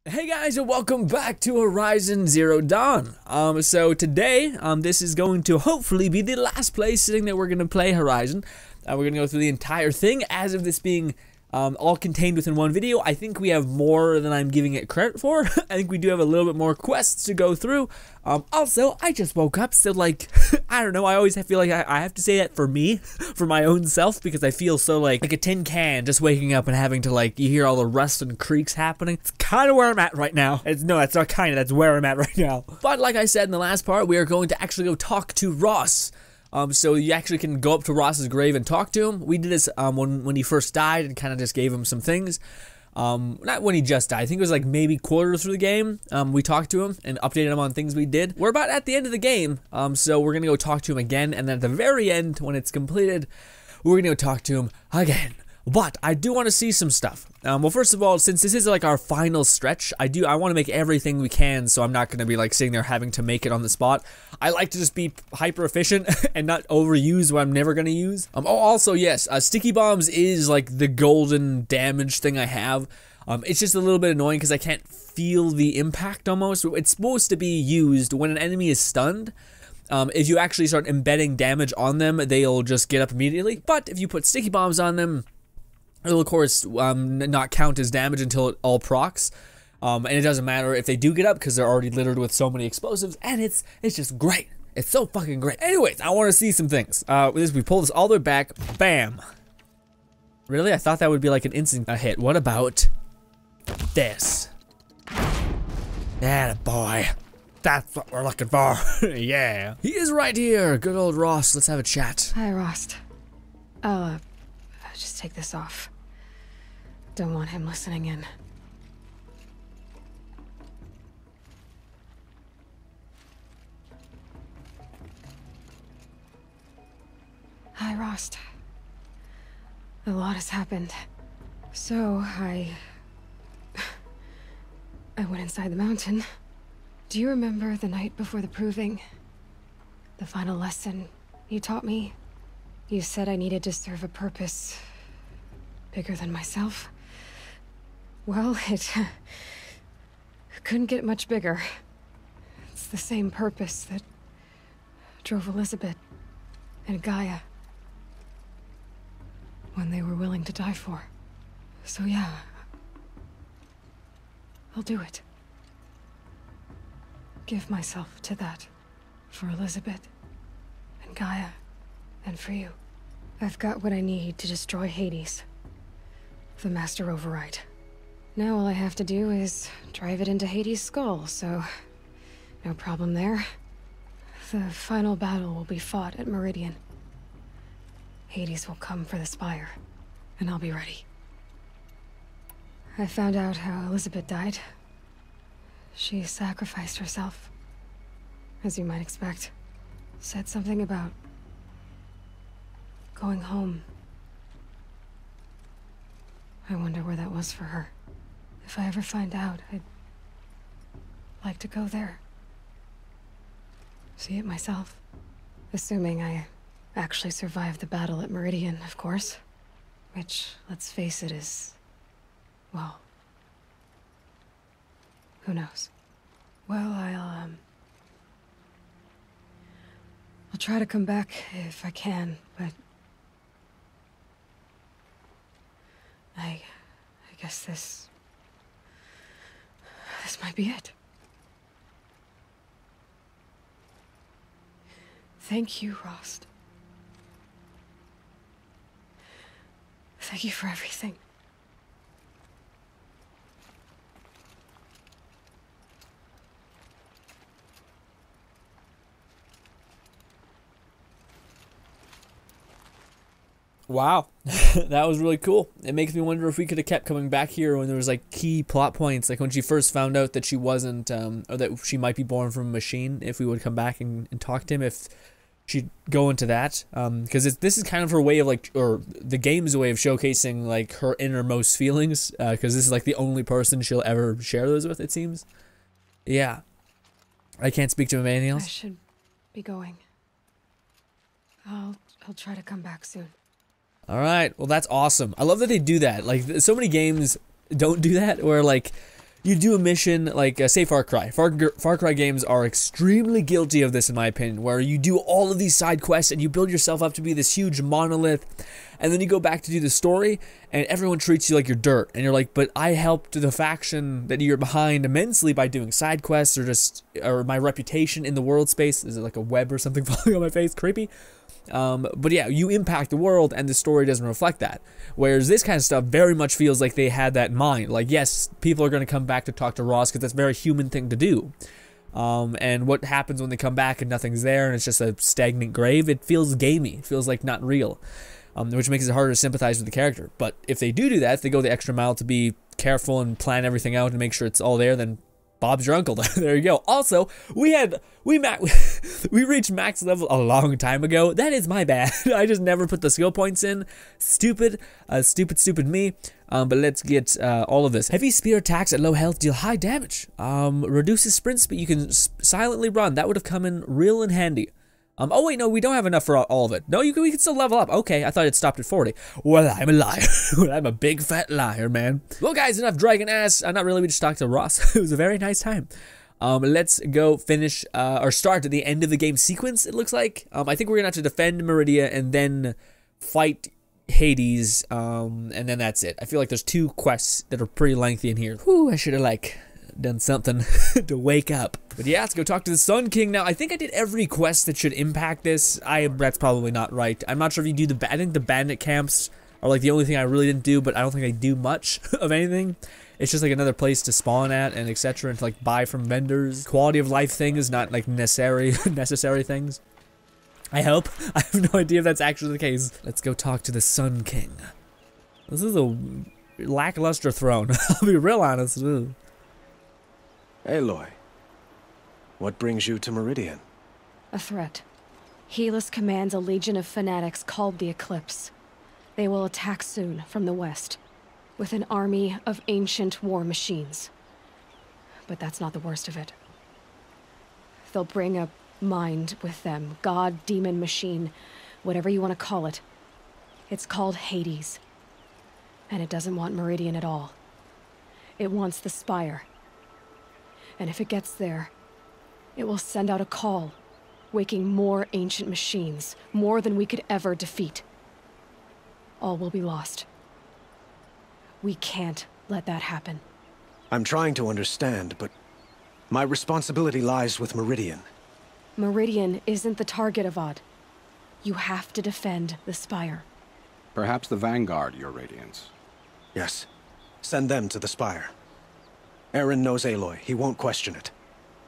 Hey guys, and welcome back to Horizon Zero Dawn. So today, this is going to hopefully be the last place sitting that we're going to play Horizon. We're going to go through the entire thing as of this being all contained within one video. I think we have more than I'm giving it credit for. I think we do have a little bit more quests to go through. Also, I just woke up, so like, I don't know, I always feel like I have to say that for me, for my own self, because I feel so like a tin can just waking up and having to like, you hear all the rust and creaks happening. It's kind of where I'm at right now. No, that's not kind of, that's where I'm at right now. But like I said in the last part, we are going to actually go talk to Ross. So you actually can go up to Ross's grave and talk to him. We did this when he first died and kind of just gave him some things. Not when he just died. I think it was like maybe quarter through the game. We talked to him and updated him on things we did. We're about at the end of the game, so we're going to go talk to him again. And then at the very end, when it's completed, we're going to go talk to him again. But I do want to see some stuff. Well, first of all, since this is like our final stretch, I want to make everything we can, so I'm not going to be like sitting there having to make it on the spot. I like to just be hyper efficient and not overuse what I'm never going to use. Oh, also, yes, sticky bombs is like the golden damage thing I have. It's just a little bit annoying because I can't feel the impact almost. It's supposed to be used when an enemy is stunned. If you actually start embedding damage on them, they'll just get up immediately. But if you put sticky bombs on them, it'll of course not count as damage until it all procs, and it doesn't matter if they do get up because they're already littered with so many explosives, and it's just great. It's so fucking great. Anyways, I want to see some things. We pull this all the way back, bam. Really? I thought that would be like an instant hit. What about this? Yeah, boy. That's what we're looking for. Yeah. He is right here. Good old Ross. Let's have a chat. Hi, Ross. I'll just take this off. Don't want him listening in. Hi, Ross. A lot has happened. So, I went inside the mountain. Do you remember the night before the proving? The final lesson you taught me? You said I needed to serve a purpose bigger than myself. Well, it couldn't get much bigger. It's the same purpose that drove Elizabeth and Gaia when they were willing to die for. So yeah, I'll do it. Give myself to that for Elizabeth and Gaia and for you. I've got what I need to destroy Hades. The Master Override. Now all I have to do is drive it into Hades' skull, so no problem there. The final battle will be fought at Meridian. Hades will come for the Spire, and I'll be ready. I found out how Elizabeth died. She sacrificed herself, as you might expect. Said something about going home. I wonder where that was for her. If I ever find out, I'd like to go there. See it myself. Assuming I actually survived the battle at Meridian, of course. Which, let's face it, is... well... who knows? Well, I'll try to come back if I can, but... I guess this might be it. Thank you, Ross. Thank you for everything. Wow, that was really cool. It makes me wonder if we could have kept coming back here when there was like key plot points, like when she first found out that she wasn't, or that she might be born from a machine, if we would come back and talk to him, if she'd go into that, because this is kind of her way of like, or the game's way of showcasing like her innermost feelings, because this is like the only person she'll ever share those with, it seems. Yeah. I can't speak to him anything else. I should be going. I'll try to come back soon. All right, well that's awesome. I love that they do that. Like so many games don't do that, where like you do a mission like, say Far Cry. Far Cry games are extremely guilty of this in my opinion, where you do all of these side quests and you build yourself up to be this huge monolith, and then you go back to do the story and everyone treats you like you're dirt, and you're like, but I helped the faction that you're behind immensely by doing side quests, or my reputation in the world space. Is it like a web or something falling on my face? Creepy. But yeah, you impact the world and the story doesn't reflect that. Whereas this kind of stuff very much feels like they had that in mind. Like, yes, people are going to come back to talk to Ross because that's a very human thing to do. And what happens when they come back and nothing's there and it's just a stagnant grave? It feels gamey. It feels like not real. Which makes it harder to sympathize with the character. But if they do that, if they go the extra mile to be careful and plan everything out and make sure it's all there, then Bob's your uncle. There you go. Also, we reached max level a long time ago. That is my bad. I just never put the skill points in. Stupid me. But let's get all of this. Heavy spear attacks at low health deal high damage. Reduces sprint speed. You can silently run. That would have come in real and handy. Oh wait, no, we don't have enough for all of it. No, we can still level up. Okay, I thought it stopped at 40. Well, I'm a liar. I'm a big fat liar, man. Well, guys, enough dragon ass. Not really, we just talked to Ross. It was a very nice time. Let's go finish, or start at the end of the game sequence, it looks like. I think we're gonna have to defend Meridia and then fight Hades, and then that's it. I feel like there's 2 quests that are pretty lengthy in here. Whew, I should have, done something to wake up. But yeah, let's go talk to the Sun King now. I think I did every quest that should impact this. That's probably not right. I'm not sure if you do I think the bandit camps are like the only thing I really didn't do, but I don't think they do much of anything. It's just like another place to spawn at and etc. and to like buy from vendors. Quality of life thing is not like necessary things. I hope. I have no idea if that's actually the case. Let's go talk to the Sun King. This is a lackluster throne. I'll be real honest. Ooh. Aloy, what brings you to Meridian? A threat. Helis commands a legion of fanatics called the Eclipse. They will attack soon from the west, with an army of ancient war machines. But that's not the worst of it. They'll bring a mind with them, god, demon, machine, whatever you want to call it. It's called Hades. And it doesn't want Meridian at all. It wants the Spire. And if it gets there, it will send out a call, waking more ancient machines, more than we could ever defeat. All will be lost. We can't let that happen. I'm trying to understand, but my responsibility lies with Meridian. Meridian isn't the target, Avad. You have to defend the Spire. Perhaps the Vanguard, Your Radiance. Yes. Send them to the Spire. Eren knows Aloy. He won't question it.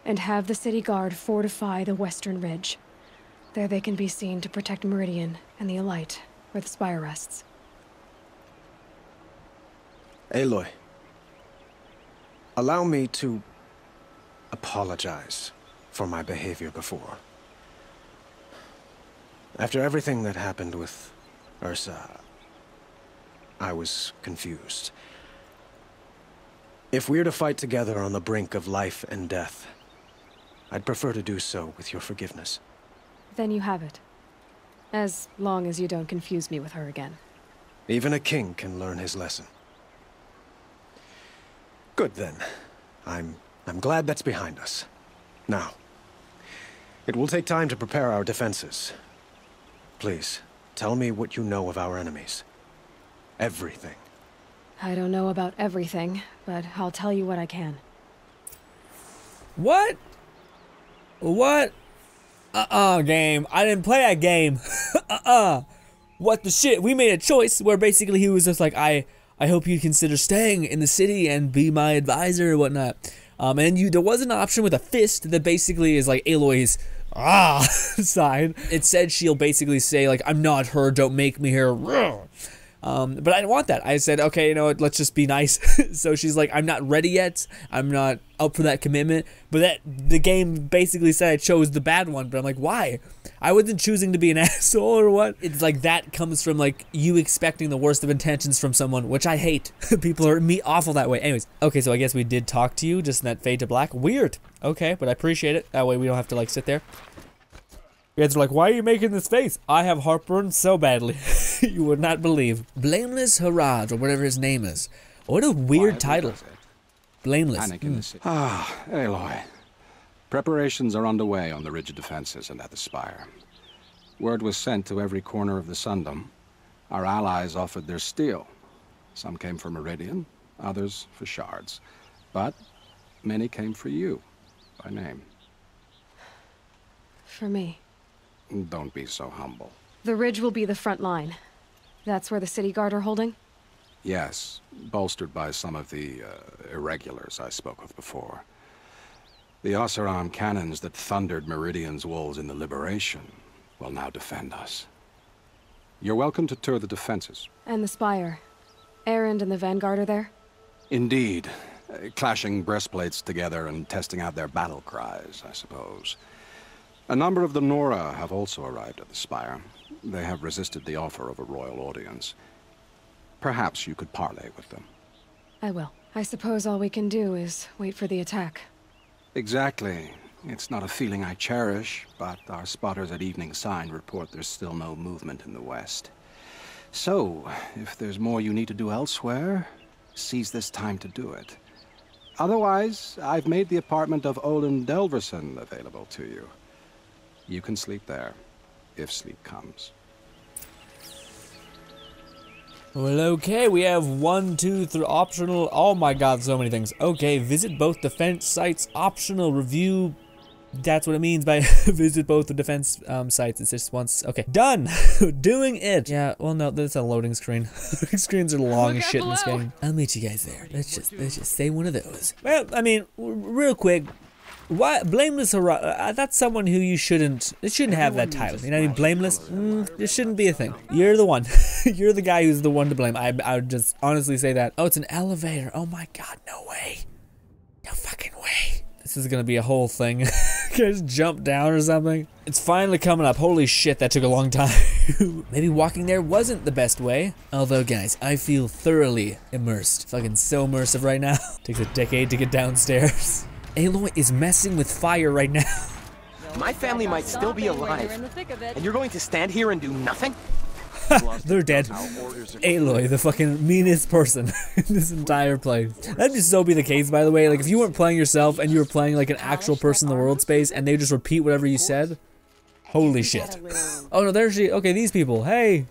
And have the city guard fortify the western ridge. There they can be seen to protect Meridian and the Elite, where the Spire rests. Aloy, allow me to apologize for my behavior before. After everything that happened with Ursa, I was confused. If we're to fight together on the brink of life and death, I'd prefer to do so with your forgiveness. Then you have it. As long as you don't confuse me with her again. Even a king can learn his lesson. Good then. I'm glad that's behind us. Now, it will take time to prepare our defenses. Please, tell me what you know of our enemies. Everything. I don't know about everything, but I'll tell you what I can. What? What? Game. I didn't play that game. What the shit? We made a choice where basically he was just like, I hope you consider staying in the city and be my advisor or whatnot. And there was an option with a fist that basically is like Aloy's side. It said she'll basically say like, I'm not her, don't make me her. But I didn't want that. I said, okay, you know what, let's just be nice. So she's like, I'm not ready yet. I'm not up for that commitment. But the game basically said I chose the bad one. But I'm like, why? I wasn't choosing to be an asshole or what? It's like that comes from like you expecting the worst of intentions from someone, which I hate. People are awful that way. Anyways, okay, so I guess we did talk to you just in that fade to black. Weird. Okay, but I appreciate it. That way we don't have to like sit there. You guys are like, why are you making this face? I have heartburn so badly. You would not believe. Blameless Haraj, or whatever his name is. What a weird title. Blameless. Panic in the city. Ah, Aloy. Preparations are underway on the ridge defenses and at the spire. Word was sent to every corner of the Sundom. Our allies offered their steel. Some came for Meridian, others for shards. But many came for you, by name. For me. Don't be so humble. The ridge will be the front line. That's where the city guard are holding? Yes, bolstered by some of the irregulars I spoke of before. The Oseram cannons that thundered Meridian's walls in the Liberation will now defend us. You're welcome to tour the defenses. And the spire. Erend and the Vanguard are there? Indeed. Clashing breastplates together and testing out their battle cries, I suppose. A number of the Nora have also arrived at the spire. They have resisted the offer of a royal audience. Perhaps you could parley with them. I will. I suppose all we can do is wait for the attack. Exactly. It's not a feeling I cherish, but our spotters at Evening Sign report there's still no movement in the west. So, if there's more you need to do elsewhere, seize this time to do it. Otherwise, I've made the apartment of Olin Delverson available to you. You can sleep there, if sleep comes. Well, okay, we have 1, 2, 3 optional. Oh my god, so many things. Okay, visit both defense sites, optional review. That's what it means by visit both the defense sites. It's just once. Okay, done. Doing it. Yeah, well, no, that's a loading screen. Screens are long as shit in this game. I'll meet you guys there. Let's just say one of those. Well, I mean, real quick. Why blameless? That's someone who you shouldn't. It shouldn't have that title. You know what I mean? Blameless. This shouldn't be a thing. You're the one. You're the guy who's the one to blame. I would just honestly say that. Oh, it's an elevator. Oh my god, no way. No fucking way. This is gonna be a whole thing. Just jump down or something. It's finally coming up. Holy shit, that took a long time. Maybe walking there wasn't the best way. Although, guys, I feel thoroughly immersed. Fucking so immersive right now. Takes a decade to get downstairs. Aloy is messing with fire right now. My family might still be alive, and you're going to stand here and do nothing? They're dead. Aloy, the fucking meanest person in this entire play. That'd just so be the case, by the way. Like, if you weren't playing yourself and you were playing like an actual person in the world space and they just repeat whatever you said, holy shit. Oh no, there's she. Okay, these people. Hey.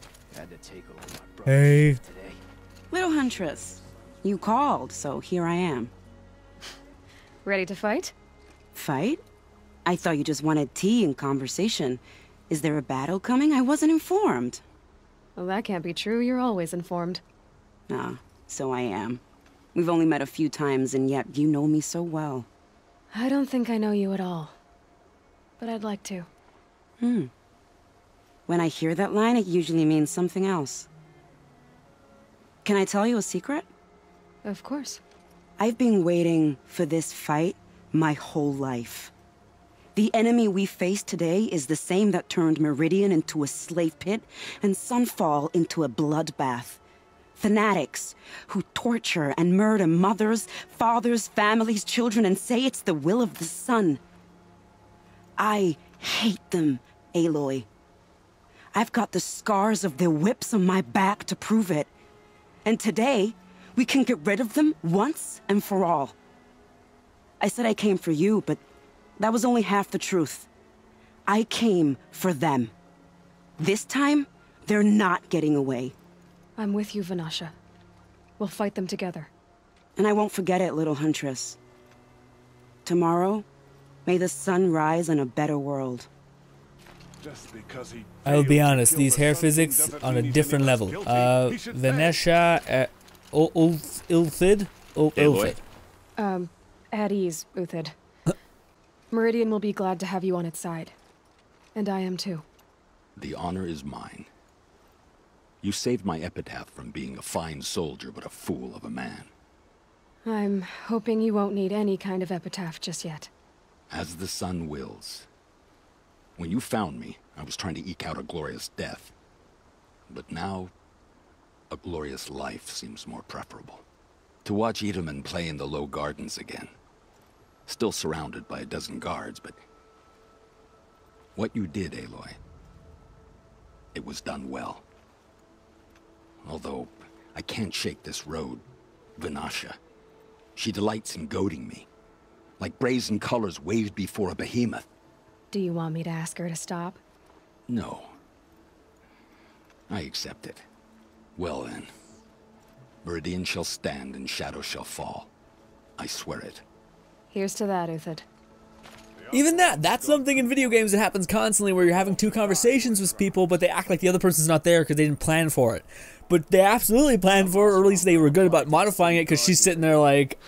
Hey. Little Huntress, you called, so here I am. Ready to fight? Fight? I thought you just wanted tea and conversation. Is there a battle coming? I wasn't informed. Well, that can't be true. You're always informed. Ah, so I am. We've only met a few times, and yet you know me so well. I don't think I know you at all. But I'd like to. When I hear that line, it usually means something else. Can I tell you a secret? Of course. I've been waiting for this fight my whole life. The enemy we face today is the same that turned Meridian into a slave pit and Sunfall into a bloodbath. Fanatics who torture and murder mothers, fathers, families, children, and say it's the will of the sun. I hate them, Aloy. I've got the scars of their whips on my back to prove it. And today, we can get rid of them once and for all. I said I came for you, but that was only half the truth. I came for them. This time, they're not getting away. I'm with you, Vanasha. We'll fight them together. And I won't forget it, little Huntress. Tomorrow, may the sun rise in a better world. I'll be honest, these hair physics on a different level. Vanessa, Ilthid? Ilthid. At ease, Uthid. Meridian will be glad to have you on its side. And I am too. The honor is mine. You saved my epitaph from being a fine soldier but a fool of a man. I'm hoping you won't need any kind of epitaph just yet. As the sun wills. When you found me, I was trying to eke out a glorious death. But now, a glorious life seems more preferable. To watch Edelman play in the low gardens again. Still surrounded by a dozen guards, but... what you did, Aloy, it was done well. Although, I can't shake this road, Vanasha. She delights in goading me, like brazen colors waved before a behemoth. Do you want me to ask her to stop? No. I accept it. Well then. Meridian shall stand and shadow shall fall. I swear it. Here's to that, Uthid. Even that's something in video games that happens constantly, where you're having two conversations with people, but they act like the other person's not there because they didn't plan for it. But they absolutely planned for it, or at least they were good about modifying it, because she's sitting there like,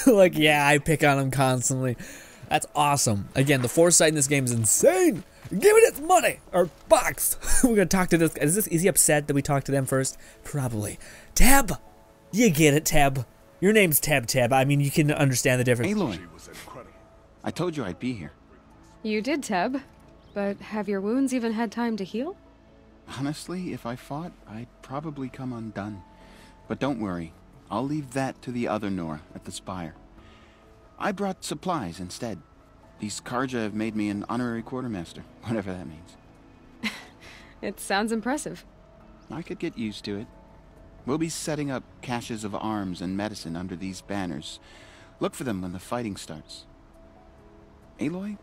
like, yeah, I pick on him constantly. That's awesome. Again, the foresight in this game is insane. Give it its money, or box. We're gonna talk to this. Is he upset that we talked to them first? Probably. Teb, you get it, Teb. Your name's Teb. I mean, you can understand the difference. Aloy, I told you I'd be here. You did, Teb. But have your wounds even had time to heal? Honestly, if I fought, I'd probably come undone. But don't worry, I'll leave that to the other Nora at the Spire. I brought supplies instead. These Karja have made me an honorary quartermaster, whatever that means. It sounds impressive. I could get used to it. We'll be setting up caches of arms and medicine under these banners. Look for them when the fighting starts. Aloy,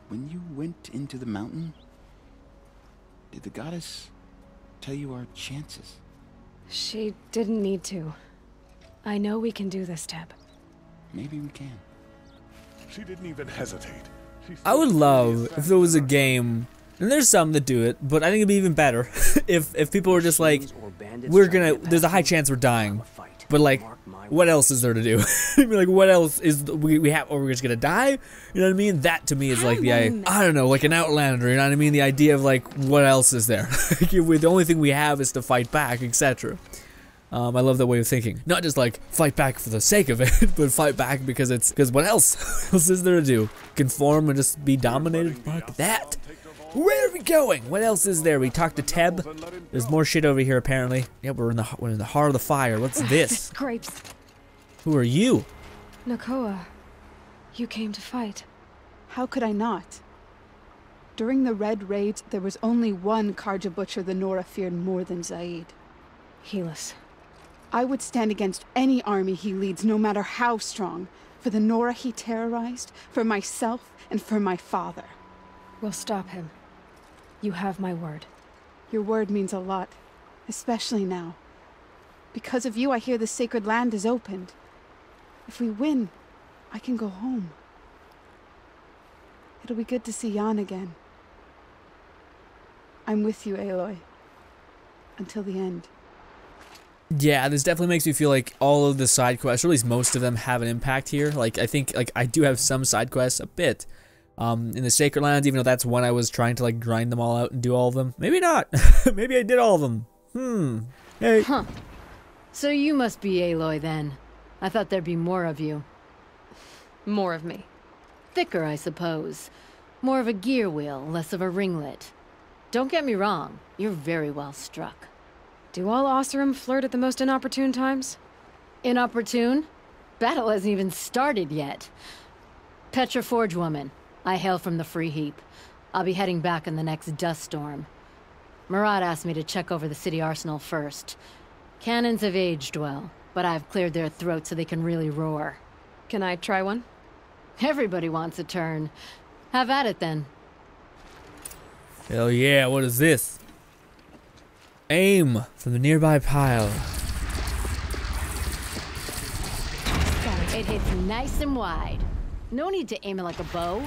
when you went into the mountain, did the goddess tell you our chances? She didn't need to. I know we can do this, Teb. Maybe we can. She didn't even hesitate. I would love if there was a game, and there's some that do it, but I think it'd be even better if people were just like, there's a high chance we're dying, but like, what else is there to do? I mean, like, what else is we have, or we're just gonna die? You know what I mean? That to me is like I don't know, like an Outlander. You know what I mean? The idea of like, what else is there? The only thing we have is to fight back, etc. I love that way of thinking. Not just like fight back for the sake of it, but fight back because what else? What else is there to do? Conform and just be dominated? Fuck that. Where are we going? What else is there? We talked to Teb. There's more shit over here apparently. Yeah, we're in the heart of the fire. What's this? Grapes. Who are you? Nakoa, you came to fight. How could I not? During the Red Raids, there was only one Karja butcher the Nora feared more than Zaid. Helis. I would stand against any army he leads, no matter how strong. For the Nora he terrorized, for myself, and for my father. We'll stop him. You have my word. Your word means a lot, especially now. Because of you, I hear the sacred land is opened. If we win, I can go home. It'll be good to see Jan again. I'm with you, Aloy. Until the end. Yeah, this definitely makes me feel like all of the side quests, or at least most of them, have an impact here. Like, I think, like, I do have some side quests, a bit. In the Sacred Lands, even though that's when I was trying to, like, grind them all out and do all of them. Maybe not. Maybe I did all of them. Hey. Huh. So you must be Aloy, then. I thought there'd be more of you. More of me. Thicker, I suppose. More of a gear wheel, less of a ringlet. Don't get me wrong, you're very well struck. Do all Oseram flirt at the most inopportune times? Inopportune? Battle hasn't even started yet. Petra Forge woman. I hail from the Free Heap. I'll be heading back in the next dust storm. Murad asked me to check over the city arsenal first. Cannons have aged well, but I've cleared their throats so they can really roar. Can I try one? Everybody wants a turn. Have at it then. Hell yeah, what is this? Aim from the nearby pile. It hits nice and wide. No need to aim it like a bow.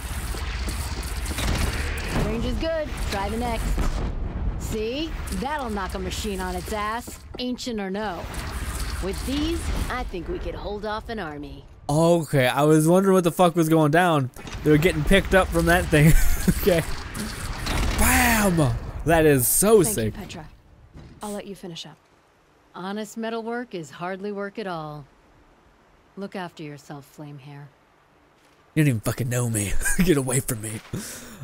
Range is good. Try the next. See? That'll knock a machine on its ass, ancient or no. With these, I think we could hold off an army. Okay, I was wondering what the fuck was going down. They were getting picked up from that thing. Okay. Bam! That is so sick. Thank you, Petra. I'll let you finish up. Honest metalwork is hardly work at all. Look after yourself, Flamehair. You don't even fucking know me. Get away from me.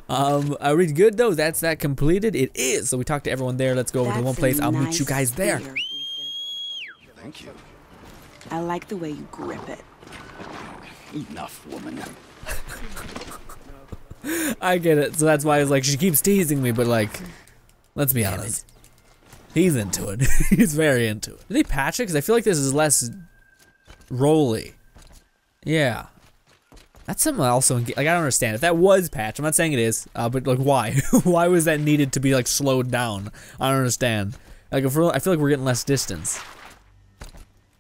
Are we good though? That's that completed? It is. So we talked to everyone there. Let's go over to one place. I'll meet you guys there. Thank you. I like the way you grip it. Enough, woman. I get it. So that's why it's like she keeps teasing me, but like, let's be honest. He's into it. He's very into it. Did they patch it? Because I feel like this is less Rolly. Yeah. That's something also, like, I don't understand. If that was patch, I'm not saying it is, but like, why? Why was that needed to be like slowed down? I don't understand. Like, I feel like we're getting less distance.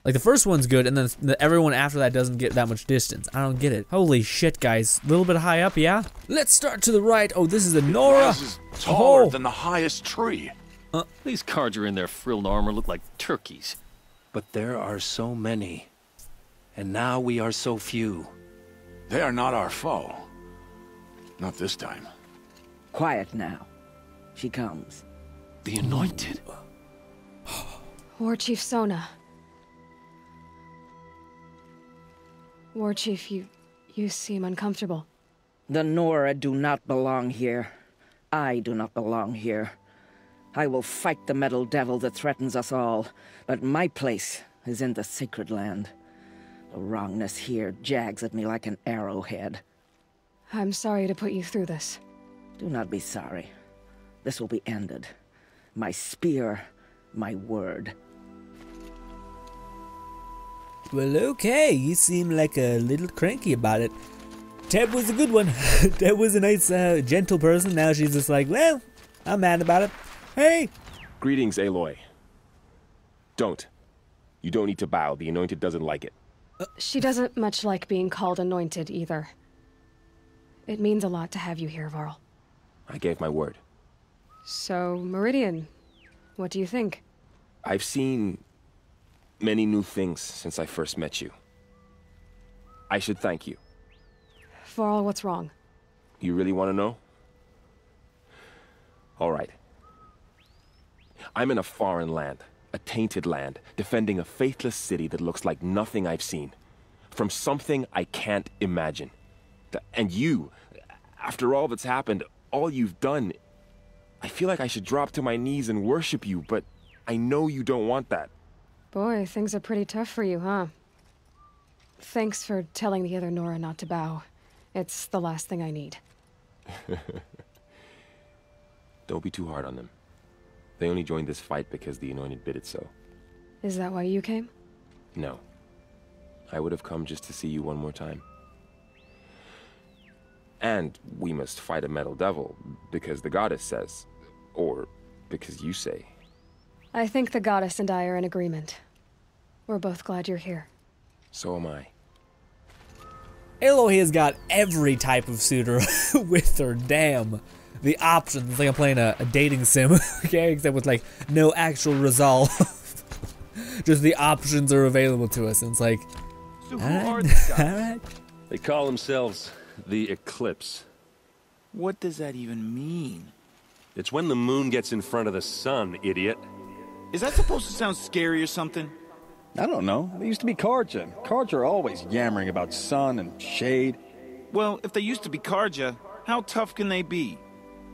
Like, the first one's good, and then everyone after that doesn't get that much distance. I don't get it. Holy shit, guys. A little bit high up, yeah? Let's start to the right. Oh, this is the Nora. This is taller than the highest tree. These Carja in their frilled armor look like turkeys. But there are so many. And now we are so few. They are not our foe. Not this time. Quiet now. She comes. The Anointed. War Chief Sona. War Chief, you seem uncomfortable. The Nora do not belong here. I do not belong here. I will fight the metal devil that threatens us all, but my place is in the sacred land. The wrongness here jags at me like an arrowhead. I'm sorry to put you through this. Do not be sorry. This will be ended. My spear, my word. Well, okay, you seem like a little cranky about it. Teb was a good one. Teb was a nice, gentle person. Now she's just like, well, I'm mad about it. Hey! Greetings, Aloy. Don't. You don't need to bow. The Anointed doesn't like it. She doesn't much like being called Anointed, either. It means a lot to have you here, Varl. I gave my word. So, Meridian, what do you think? I've seen many new things since I first met you. I should thank you. Varl, what's wrong? You really want to know? All right. I'm in a foreign land, a tainted land, defending a faithless city that looks like nothing I've seen. From something I can't imagine. And you, after all that's happened, all you've done, I feel like I should drop to my knees and worship you, but I know you don't want that. Boy, things are pretty tough for you, huh? Thanks for telling the other Nora not to bow. It's the last thing I need. Don't be too hard on them. They only joined this fight because the Anointed bid it so. Is that why you came? No. I would have come just to see you one more time. And we must fight a metal devil, because the goddess says. Or because you say. I think the goddess and I are in agreement. We're both glad you're here. So am I. Aloy has got every type of suitor with her, damn. The options, it's like I'm playing a dating sim, okay? Except with like no actual resolve. Just the options are available to us, and it's like, So who are these guys? alright. They call themselves the Eclipse. What does that even mean? It's when the moon gets in front of the sun, idiot. Is that supposed to sound scary or something? I don't know. They used to be Carja. Carja are always yammering about sun and shade. Well, if they used to be Carja, how tough can they be?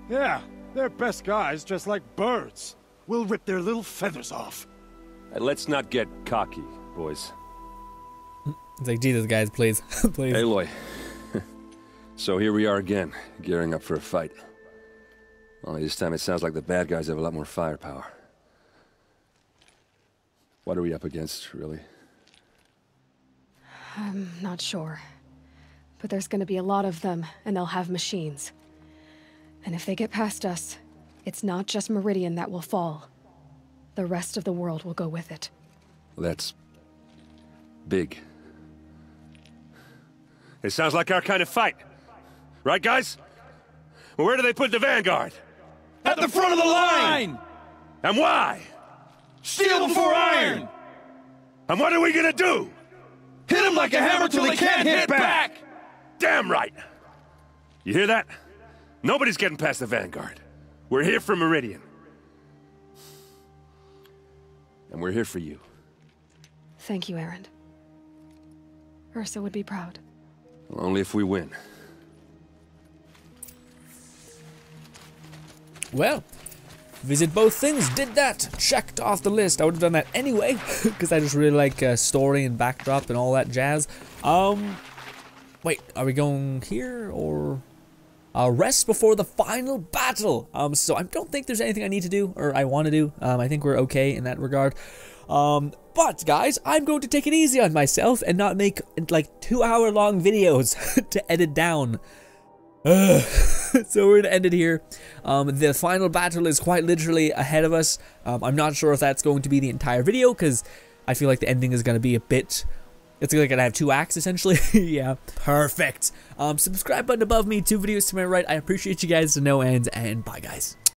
Yeah, they're best guys dressed like birds. We'll rip their little feathers off. Let's not get cocky, boys. It's like, Jesus, guys, please. Please. Aloy. So here we are again, gearing up for a fight. Only this time it sounds like the bad guys have a lot more firepower. What are we up against, really? I'm not sure. But there's gonna be a lot of them, and they'll have machines. And if they get past us, it's not just Meridian that will fall. The rest of the world will go with it. That's big. It sounds like our kind of fight. Right, guys? Well, where do they put the Vanguard? At the front of the line! And why? Steel before iron! And what are we gonna do? Hit him like a hammer till he can't hit back! Damn right! You hear that? Nobody's getting past the Vanguard. We're here for Meridian. And we're here for you. Thank you, Erend. Ursa would be proud. Well, only if we win. Well, visit both things, did that, checked off the list. I would have done that anyway, because I just really like story and backdrop and all that jazz. Wait, are we going here, or... rest before the final battle. So I don't think there's anything I need to do, or I want to do. I think we're okay in that regard. But guys, I'm going to take it easy on myself and not make like 2-hour-long videos to edit down. So we're gonna end it here. The final battle is quite literally ahead of us. I'm not sure if that's going to be the entire video, because I feel like the ending is gonna be a bit... It's like gonna have 2 acts, essentially. Yeah, perfect. Subscribe button above me, 2 videos to my right. I appreciate you guys to no end, and bye, guys.